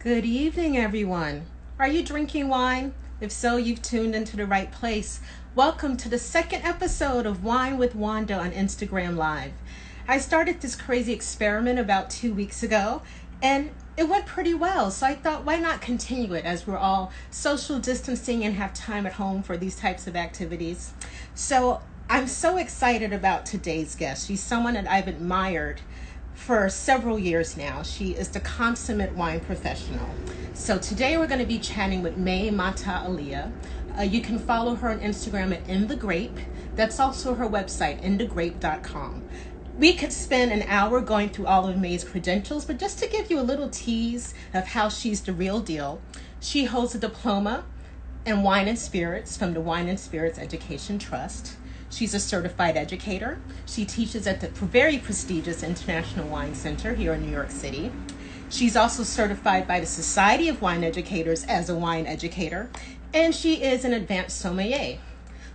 Good evening, everyone. Are you drinking wine? If so, you've tuned into the right place. Welcome to the second episode of Wine with Wanda on Instagram Live. I started this crazy experiment about 2 weeks ago, and it went pretty well. So I thought, why not continue it as we're all social distancing and have time at home for these types of activities? So I'm so excited about today's guest. She's someone that I've admired for several years now. She is the consummate wine professional. So today we're going to be chatting with Matta Aliah. You can follow her on Instagram at In The Grape. That's also her website, inthegrape.com. We could spend an hour going through all of May's credentials, but just to give you a little tease of how she's the real deal, she holds a diploma in wine and spirits from the Wine and Spirits Education Trust. She's a certified educator. She teaches at the very prestigious International Wine Center here in New York City. She's also certified by the Society of Wine Educators as a wine educator, and she is an advanced sommelier.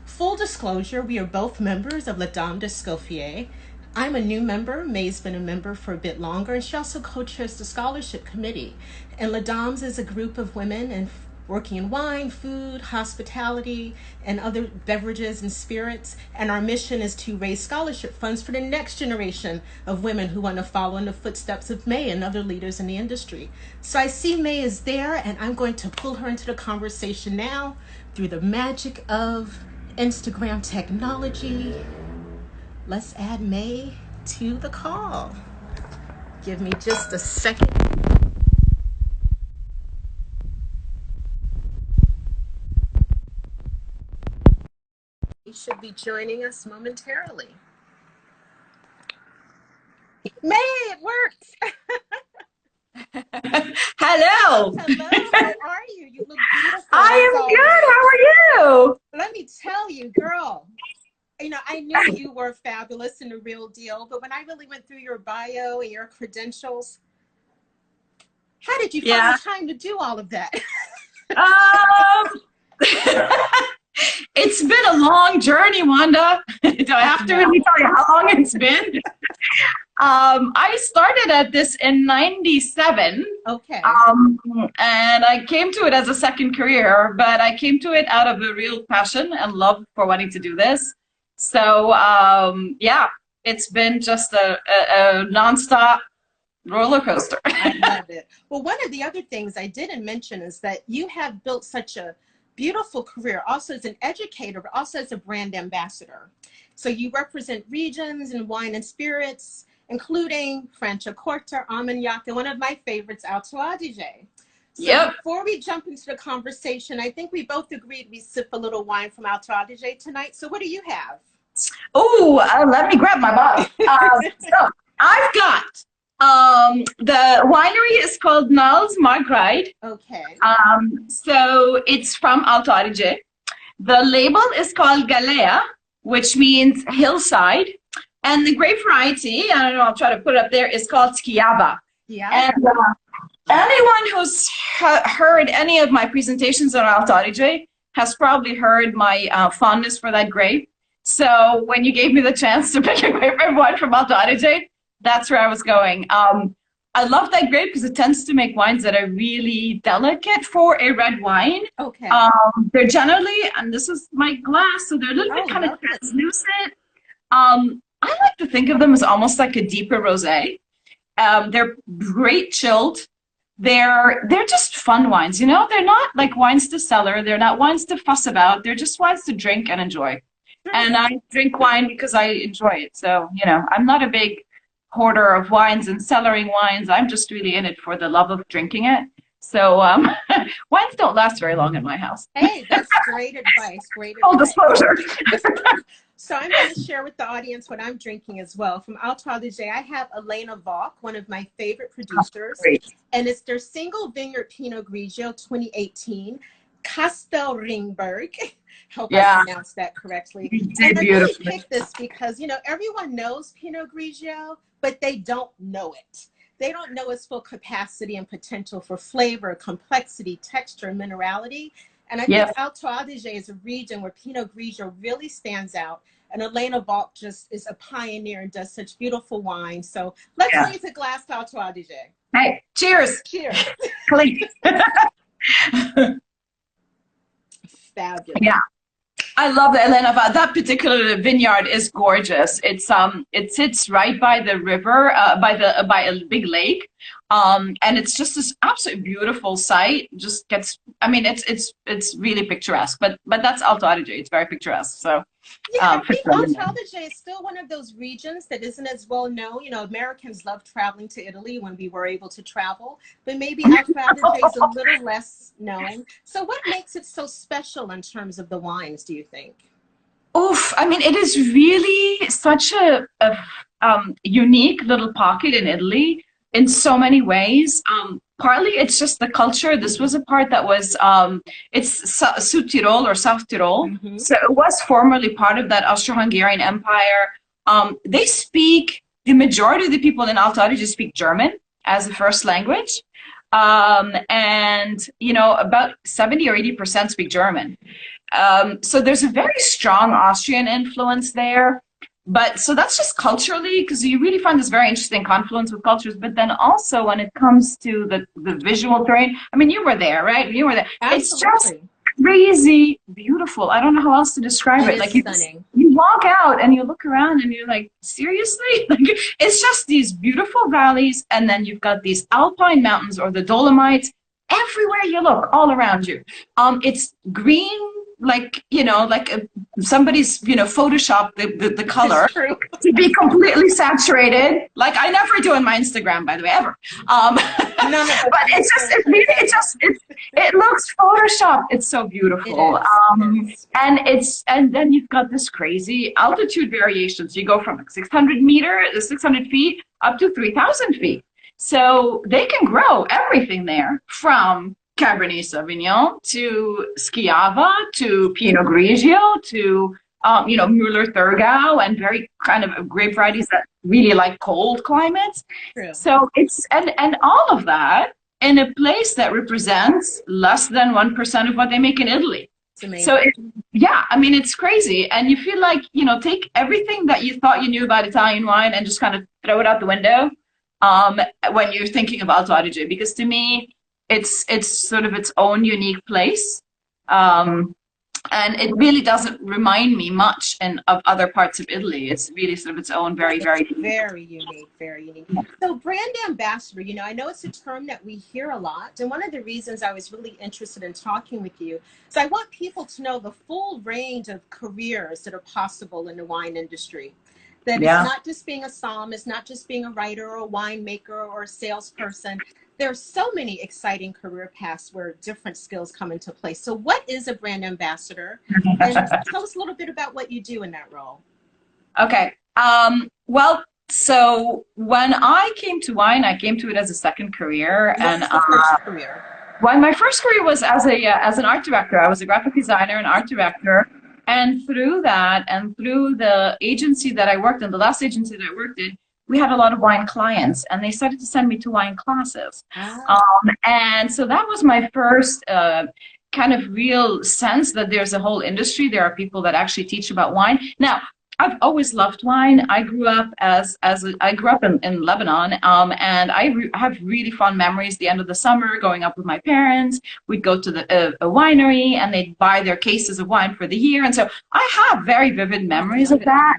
Full disclosure, we are both members of La Dame d'Escoffier. I'm a new member. May's been a member for a bit longer, and she also co-chairs the scholarship committee. And La Dames is a group of women and working in wine, food, hospitality, and other beverages and spirits. And our mission is to raise scholarship funds for the next generation of women who want to follow in the footsteps of May and other leaders in the industry. So I see May is there, and I'm going to pull her into the conversation now through the magic of Instagram technology. Let's add May to the call. Give me just a second. He should be joining us momentarily. May, it worked. Hello. Hello, how are you? You look beautiful. I am good. How are you? Let me tell you, girl, I knew you were fabulous and the real deal, but when I really went through your bio and your credentials, how did you find the time to do all of that? It's been a long journey, Wanda. Do I have to really tell you how long it's been? I started at this in '97. Okay. And I came to it as a second career, but I came to it out of a real passion and love for wanting to do this. So, yeah, it's been just a nonstop roller coaster. I love it. Well, one of the other things I didn't mention is that you have built such a beautiful career, also as an educator, but also as a brand ambassador. So you represent regions in wine and spirits, including Franciacorta, Armagnac, and one of my favorites, Alto Adige. So before we jump into the conversation, I think we both agreed we sip a little wine from Alto Adige tonight. So what do you have? Oh, let me grab my bottle. So I've got the winery is called Nulls Margride. Okay. So it's from Alto Adige. The label is called Galea, which means hillside. And the grape variety, I don't know, I'll try to put it up there, is called Schiava. Yeah. And anyone who's heard any of my presentations on Alto Adige has probably heard my fondness for that grape. So when you gave me the chance to pick a grape red wine from Alto Adige, that's where I was going. I love that grape because it tends to make wines that are really delicate for a red wine. Okay. They're generally, and this is my glass, so they're a little bit kind of translucent. I like to think of them as almost like a deeper rosé. They're great chilled. They're just fun wines, you know? They're not like wines to cellar. They're not wines to fuss about. They're just wines to drink and enjoy. And I drink wine because I enjoy it. So, I'm not a big hoarder of wines and cellaring wines. I'm just really in it for the love of drinking it. So wines don't last very long in my house. Hey, that's great advice. Great advice. Full disclosure. So I'm going to share with the audience what I'm drinking as well. From Alto Adige, I have Elena Valk, one of my favorite producers. And it's their single vineyard Pinot Grigio 2018, Castel Ringberg. Hope I pronounced that correctly. And I really picked this because, everyone knows Pinot Grigio, but they don't know it. They don't know its full capacity and potential for flavor, complexity, texture, and minerality. And I think Alto Adige is a region where Pinot Grigio really stands out. And Elena Valk just is a pioneer and does such beautiful wine. So let's raise a glass to Alto Adige. Hey, cheers. Cheers. Clink. Fabulous. Yeah. I love that, Elena. That particular vineyard is gorgeous. It sits right by the river, by a big lake, and it's just this absolutely beautiful site. Just gets, I mean, it's really picturesque. But that's Alto Adige. It's very picturesque. So yeah, I think Alto Adige is still one of those regions that isn't as well known. You know, Americans love traveling to Italy when we were able to travel, but maybe Alto Adige is a little less known. So what makes it so special in terms of the wines, do you think? Oof, I mean, it is really such a unique little pocket in Italy in so many ways. Partly it's just the culture. This was a part that was, it's Sud Tirol or South Tirol. Mm-hmm. So it was formerly part of that Austro-Hungarian Empire. They speak, the majority of the people in Alto Adige speak German as a first language. And, you know, about 70 or 80% speak German. So there's a very strong Austrian influence there. But so that's just culturally, because you really find this very interesting confluence with cultures. But then also when it comes to the visual terrain, I mean, you were there, right? You were there. Absolutely. It's just crazy beautiful. I don't know how else to describe it. Like you walk out and you look around and you're like, seriously? Like, it's just these beautiful valleys, and then you've got these alpine mountains or the Dolomites everywhere you look, all around you. It's green, like, you know, like somebody's, you know, photoshopped the color to be completely saturated. Like I never do on my Instagram, by the way, ever. No, but it looks photoshopped. It's so beautiful. And then you've got this crazy altitude variations. You go from 600 feet up to 3,000 feet. So they can grow everything there, from Cabernet Sauvignon to Schiava to Pinot Grigio to you know, Müller-Thurgau, and very kind of grape varieties that really like cold climates. True. So it's and all of that in a place that represents less than 1% of what they make in Italy. So yeah, I mean, it's crazy, and you feel like, you know, take everything that you thought you knew about Italian wine and just kind of throw it out the window when you're thinking of Alto Adige, because to me, it's sort of its own unique place, and it really doesn't remind me much of other parts of Italy. It's really sort of its own very unique. So brand ambassador, you know, I know it's a term that we hear a lot, and one of the reasons I was really interested in talking with you is I want people to know the full range of careers that are possible in the wine industry. That it's not just being a somm, it's not just being a writer or a winemaker or a salesperson. There's so many exciting career paths where different skills come into play. So what is a brand ambassador? And tell us a little bit about what you do in that role. Okay. Well, so when I came to wine, I came to it as a second career. What's the first career? Well, my first career was as an art director. I was a graphic designer and art director. And through that, and through the agency that I worked in, the last agency that I worked in, we had a lot of wine clients, and they started to send me to wine classes. And so that was my first kind of real sense that there's a whole industry. There are people that actually teach about wine. Now, I've always loved wine. I grew up I grew up in Lebanon, and I have really fond memories. The end of the summer, going up with my parents, we'd go to a winery, and they'd buy their cases of wine for the year. And so I have very vivid memories of that.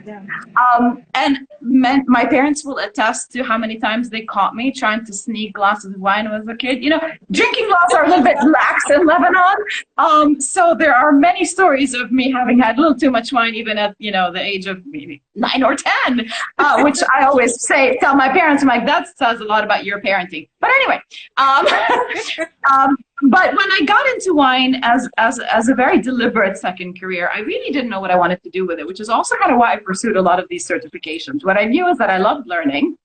And my parents will attest to how many times they caught me trying to sneak glasses of wine when I was a kid. You know, drinking laws are a little bit lax in Lebanon. So there are many stories of me having had a little too much wine, even at, you know, the age of maybe 9 or 10, which I always tell my parents, I'm like, that says a lot about your parenting. But anyway, but when I got into wine as a very deliberate second career, I really didn't know what I wanted to do with it, which is also kind of why I pursued a lot of these certifications. What I knew is that I loved learning.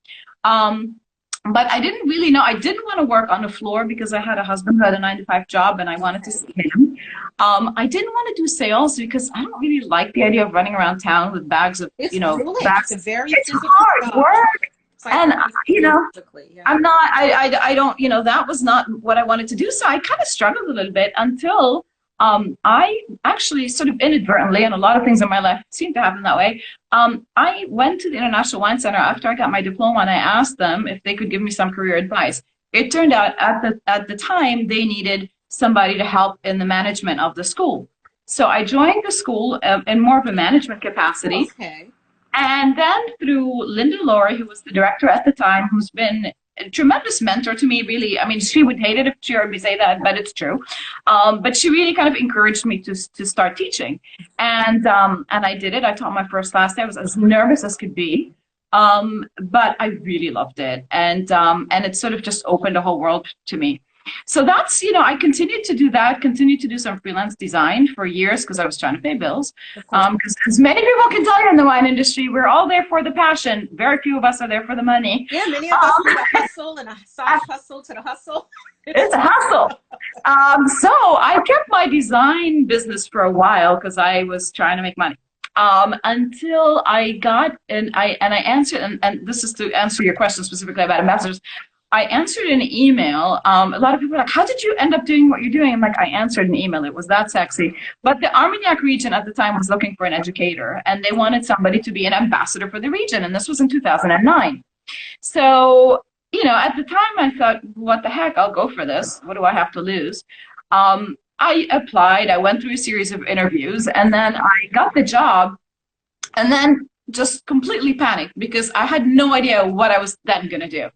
But I didn't really know. I didn't want to work on the floor because I had a husband who had a 9-to-5 job, and I wanted to see him. I didn't want to do sales because I don't really like the idea of running around town with bags of, bags. It's hard work. And, you know, I don't, you know, that was not what I wanted to do. So I kind of struggled a little bit until I actually sort of inadvertently, and a lot of things in my life seem to happen that way. I went to the International Wine Center after I got my diploma, and I asked them if they could give me some career advice. it turned out at the time they needed somebody to help in the management of the school. So I joined the school in more of a management capacity. Okay. And then through Linda Laurie, who was the director at the time, who's been a tremendous mentor to me, really. I mean, she would hate it if she heard me say that, but it's true. But she really kind of encouraged me to start teaching. And I did it. I taught my first class there. I was as nervous as could be. But I really loved it. And it sort of just opened a whole world to me. So that's, you know, I continued to do that, continued to do some freelance design for years because I was trying to pay bills. Because as many people can tell you in the wine industry, we're all there for the passion. Very few of us are there for the money. Yeah, many of us need a hustle and a side hustle to the hustle. It's a hustle. So I kept my design business for a while because I was trying to make money. Until I got, and I answered, and this is to answer your question specifically about ambassadors. I answered an email. A lot of people are like, how did you end up doing what you're doing? I'm like, I answered an email. It was that sexy. But the Armagnac region at the time was looking for an educator, and they wanted somebody to be an ambassador for the region. And this was in 2009. So, you know, at the time I thought, what the heck, I'll go for this. What do I have to lose? I applied. I went through a series of interviews, and then I got the job, and then just completely panicked because I had no idea what I was then going to do.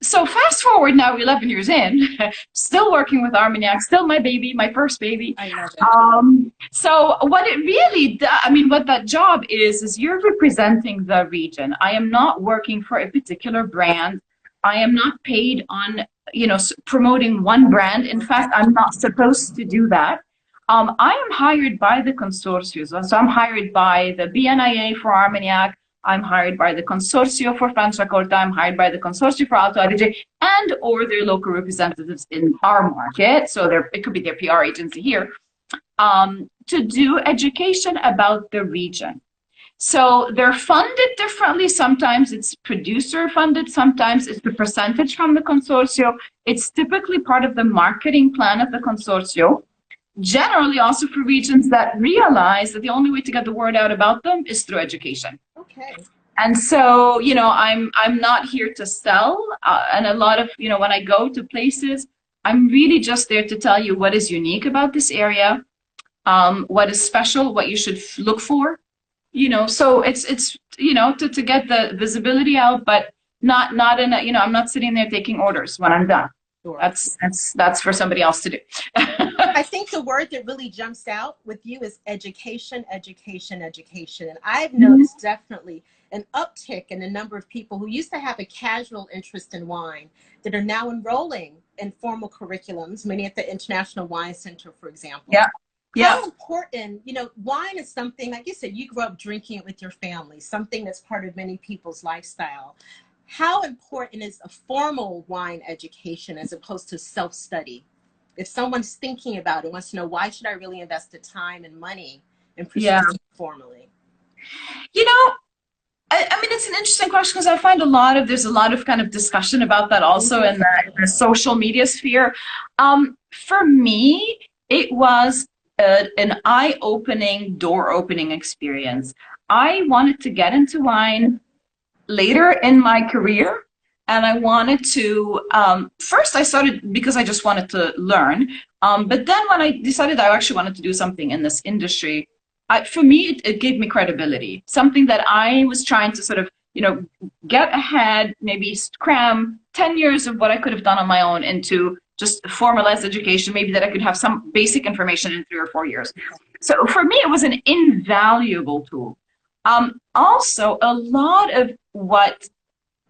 So fast forward now, 11 years in, still working with Armagnac, still my baby, my first baby. I love it. So what it really does, I mean, what that job is you're representing the region. I am not working for a particular brand. I am not paid on, you know, promoting one brand. In fact, I'm not supposed to do that. I am hired by the consortium. So I'm hired by the BNIA for Armagnac. I'm hired by the Consortio for Franciacorta. I'm hired by the Consortio for Alto Adige and or their local representatives in our market. So it could be their PR agency here to do education about the region. So they're funded differently. Sometimes it's producer funded. Sometimes it's the percentage from the Consortio. It's typically part of the marketing plan of the Consortio. Generally also for regions that realize that the only way to get the word out about them is through education. Okay. And so, you know, I'm not here to sell. And a lot of, you know, when I go to places, I'm really just there to tell you what is unique about this area, what is special, what you should look for, you know. So it's you know, to get the visibility out, but not in a, you know, I'm not sitting there taking orders when I'm done. Sure. That's for somebody else to do. I think the word that really jumps out with you is education, education, education. And I've noticed definitely an uptick in the number of people who used to have a casual interest in wine that are now enrolling in formal curriculums, many at the International Wine Center, for example. Yeah. Yeah. How important, you know, wine is something, like you said, you grew up drinking it with your family, something that's part of many people's lifestyle. How important is a formal wine education as opposed to self-study? If someone's thinking about it, wants to know, why should I really invest the time and money in pursuing it formally? You know, I mean, it's an interesting question because I find there's a lot of kind of discussion about that also in the social media sphere. For me, it was an eye-opening, door-opening experience. I wanted to get into wine later in my career. And I wanted to, first I started because I just wanted to learn. But then when I decided I actually wanted to do something in this industry, for me, it gave me credibility. Something that I was trying to sort of, you know, get ahead, maybe cram 10 years of what I could have done on my own into just formalized education, maybe that I could have some basic information in 3 or 4 years. So for me, it was an invaluable tool. Also, a lot of what,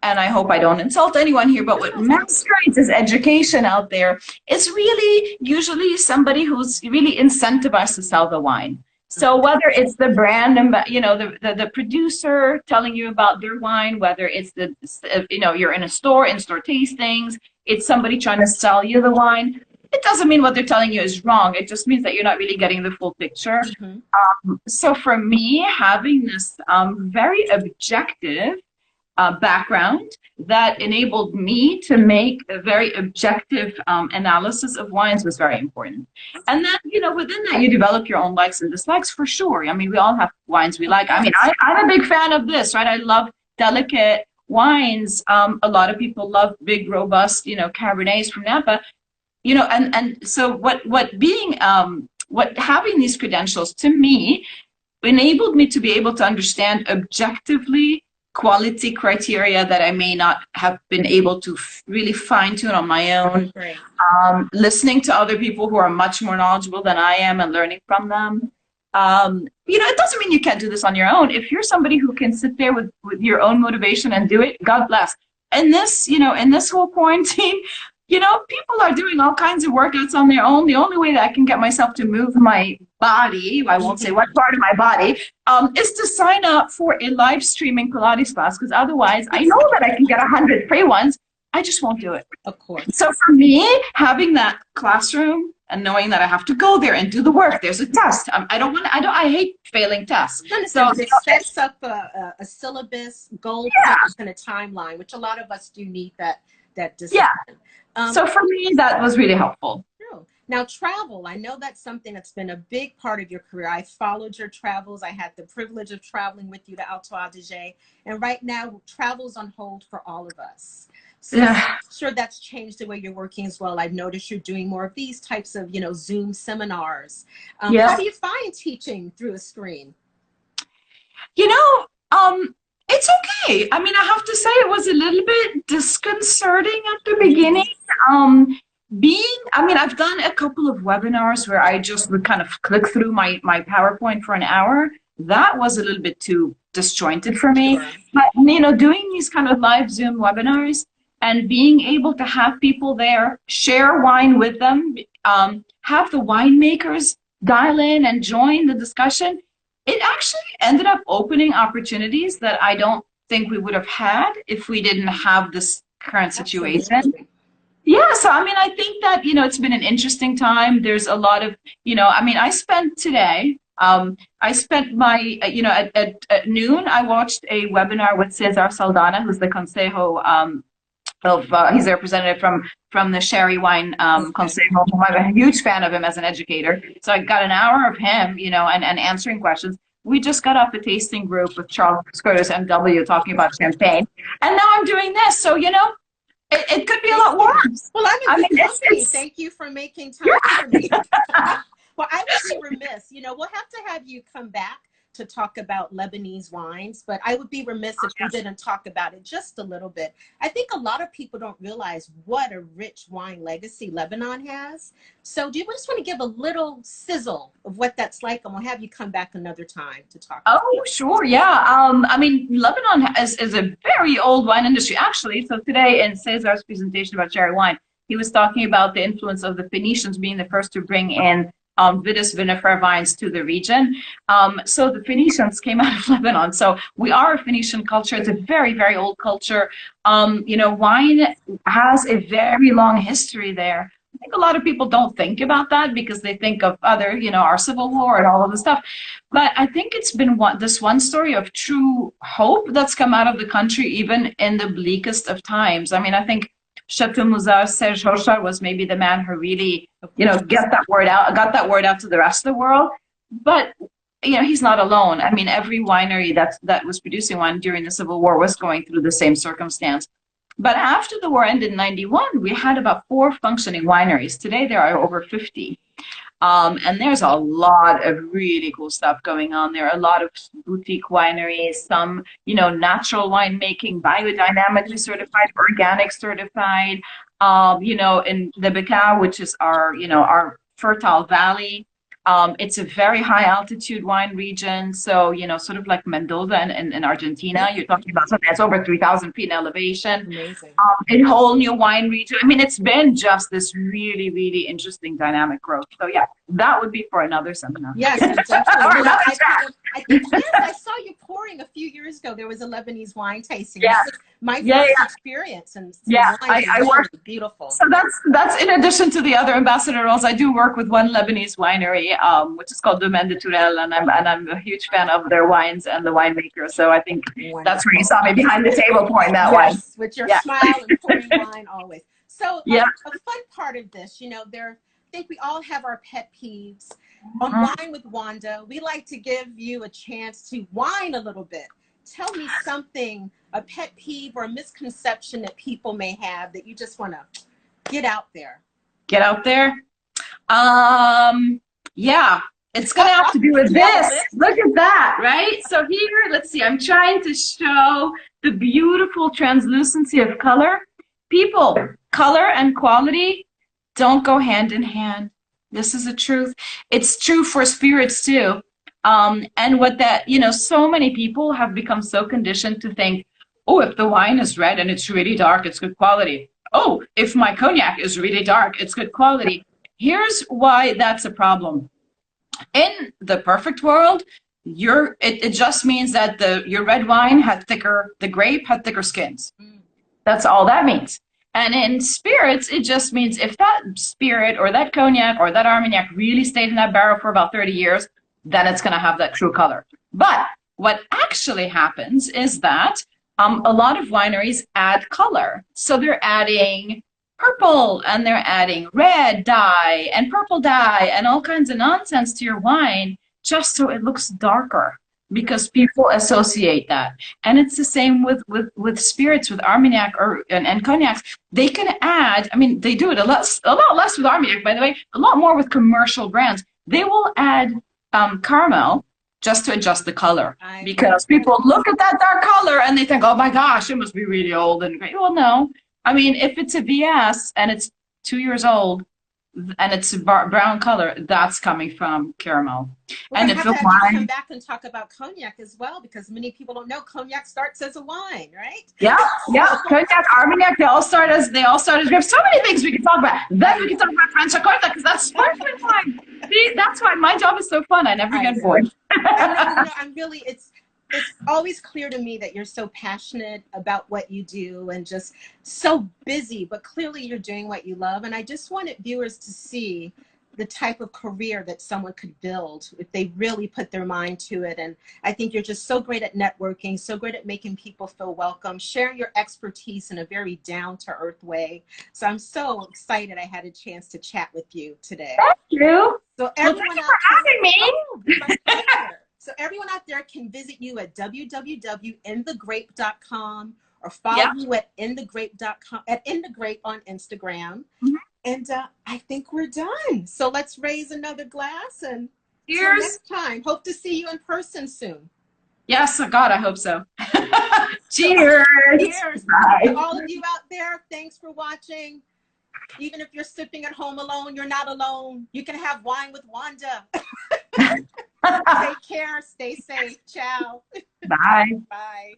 and I hope I don't insult anyone here, but what masquerades as education out there is really usually somebody who's really incentivized to sell the wine. So whether it's the brand and, you know, the producer telling you about their wine, whether it's the, you know, you're in a store, in-store tastings, it's somebody trying to sell you the wine. It doesn't mean what they're telling you is wrong. It just means that you're not really getting the full picture. So for me, having this very objective background that enabled me to make a very objective analysis of wines was very important. And then, you know, within that, you develop your own likes and dislikes for sure. I mean, we all have wines we like. I mean, I'm a big fan of this, right? I love delicate, wines, a lot of people love big, robust, Cabernets from Napa, and so what having these credentials to me enabled me to be able to understand objectively quality criteria that I may not have been able to really fine tune on my own. Great. Listening to other people who are much more knowledgeable than I am and learning from them. It doesn't mean you can't do this on your own. If you're somebody who can sit there with your own motivation and do it, God bless. And in this whole quarantine, people are doing all kinds of workouts on their own. The only way that I can get myself to move my body, I won't say what part of my body, is to sign up for a live streaming Pilates class, because otherwise I know that I can get 100 free ones. I just won't do it. Of course. So for me, having that classroom and knowing that I have to go there and do the work, there's a test. I hate failing tests. So it sets up a syllabus, goal, and a timeline, which a lot of us do need that discipline. Yeah. So for me, that was really helpful. Now, travel, I know that's something that's been a big part of your career. I followed your travels. I had the privilege of traveling with you to Alto Adige. And right now, travel's on hold for all of us. So I'm sure that's changed the way you're working as well. I've noticed you're doing more of these types of, Zoom seminars. How do you find teaching through a screen? It's okay. I mean, I have to say it was a little bit disconcerting at the beginning. I've done a couple of webinars where I just would kind of click through my PowerPoint for an hour. That was a little bit too disjointed for me. Sure. But, doing these kind of live Zoom webinars and being able to have people there, share wine with them, have the winemakers dial in and join the discussion, it actually ended up opening opportunities that I don't think we would have had if we didn't have this current situation. Absolutely. Yeah, so I think that, it's been an interesting time. There's a lot of, I spent today, my, at noon, I watched a webinar with Cesar Saldana, who's the Consejo he's a representative from the Sherry Wine Consejo. I'm a huge fan of him as an educator. So I got an hour of him, and answering questions. We just got off the tasting group with Charles Curtis, MW, talking about champagne. And now I'm doing this. So, it could be a lot worse. Well, thank you for making time for me. Well, I would be remiss. We'll have to have you come back to talk about Lebanese wines, but I would be remiss if we didn't talk about it just a little bit. I think a lot of people don't realize what a rich wine legacy Lebanon has. So do you just want to give a little sizzle of what that's like, and we'll have you come back another time to talk about it. Sure, yeah. Lebanon is a very old wine industry, actually. So today in Cesar's presentation about cherry wine, he was talking about the influence of the Phoenicians being the first to bring in Vitis vinifera vines to the region. So the Phoenicians came out of Lebanon. So we are a Phoenician culture. It's a very, very old culture. Wine has a very long history there. I think a lot of people don't think about that because they think of other, our Civil War and all of the stuff. But I think it's been this one story of true hope that's come out of the country, even in the bleakest of times. I think Chateau Mouzar, Serge Hochar was maybe the man who really, got that word out to the rest of the world. But, he's not alone. Every winery that was producing wine during the Civil War was going through the same circumstance. But after the war ended in 91, we had about 4 functioning wineries. Today, there are over 50. And there's a lot of really cool stuff going on. There are a lot of boutique wineries, some, natural winemaking, biodynamically certified, organic certified, in the Bekaa, which is our fertile valley. It's a very high altitude wine region. So, sort of like Mendoza in Argentina, you're talking about something that's over 3,000 feet in elevation. Amazing. A whole new wine region. it's been just this really, really interesting dynamic growth. So yeah, that would be for another seminar. Yes, definitely. I saw you pouring a few years ago. There was a Lebanese wine tasting. Yeah. My first experience, and I work beautiful. So that's in addition to the other ambassador roles. I do work with one Lebanese winery, which is called Domaine de Tourelle, and I'm a huge fan of their wines and the winemaker. So I think that's where you saw me behind the table pouring that wine. With your smile and pouring wine always. So a fun part of this, I think we all have our pet peeves. On Wine with Wanda, we like to give you a chance to whine a little bit. tell me something, a pet peeve or a misconception that people may have that you just want to get out there. Get out there. Yeah, it's gonna have to do with this. Look at that, right? So here, let's see, I'm trying to show the beautiful translucency of color. People, color and quality don't go hand in hand. This is a truth. It's true for spirits too. And what that, so many people have become so conditioned to think, oh, if the wine is red and it's really dark, it's good quality. Oh, if my cognac is really dark, it's good quality. Here's why that's a problem. In the perfect world, it just means that your red wine the grape had thicker skins. That's all that means. And in spirits, it just means if that spirit or that cognac or that Armagnac really stayed in that barrel for about 30 years, then it's going to have that true color. But what actually happens is that a lot of wineries add color. So they're adding purple and they're adding red dye and purple dye and all kinds of nonsense to your wine just so it looks darker, because people associate that. And it's the same with spirits, with Armagnac and cognacs. They can add, I mean, they do it a lot less with Armagnac, by the way, a lot more with commercial brands. They will add caramel just to adjust the color, because people look at that dark color and they think, oh my gosh, it must be really old and great. Well, no. I mean, if it's a VS and it's 2 years old and it's a brown color, that's coming from caramel. And if the wine, come back and talk about cognac as well, because many people don't know cognac starts as a wine, right? Yeah, cognac, Armagnac, they all start as grapes. So many things we can talk about. Then we can talk about Franciacorta, because that's sparkling wine. See, that's why my job is so fun. I never get bored. I'm really, it's always clear to me that you're so passionate about what you do and just so busy, but clearly you're doing what you love. And I just wanted viewers to see the type of career that someone could build if they really put their mind to it. And I think you're just so great at networking, so great at making people feel welcome, sharing your expertise in a very down-to-earth way. So I'm so excited I had a chance to chat with you today. Thank you. So everyone thank you for having me. My pleasure. So everyone out there can visit you at www.inthegrape.com or follow you at inthegrape.com, at inthegrape on Instagram. And I think we're done. So let's raise another glass and cheers. Next time. Hope to see you in person soon. Yes, God, I hope so. Cheers. Cheers. To all of you out there, thanks for watching. Even if you're sipping at home alone, you're not alone. You can have wine with Wanda. Take care. Stay safe. Ciao. Bye. Bye.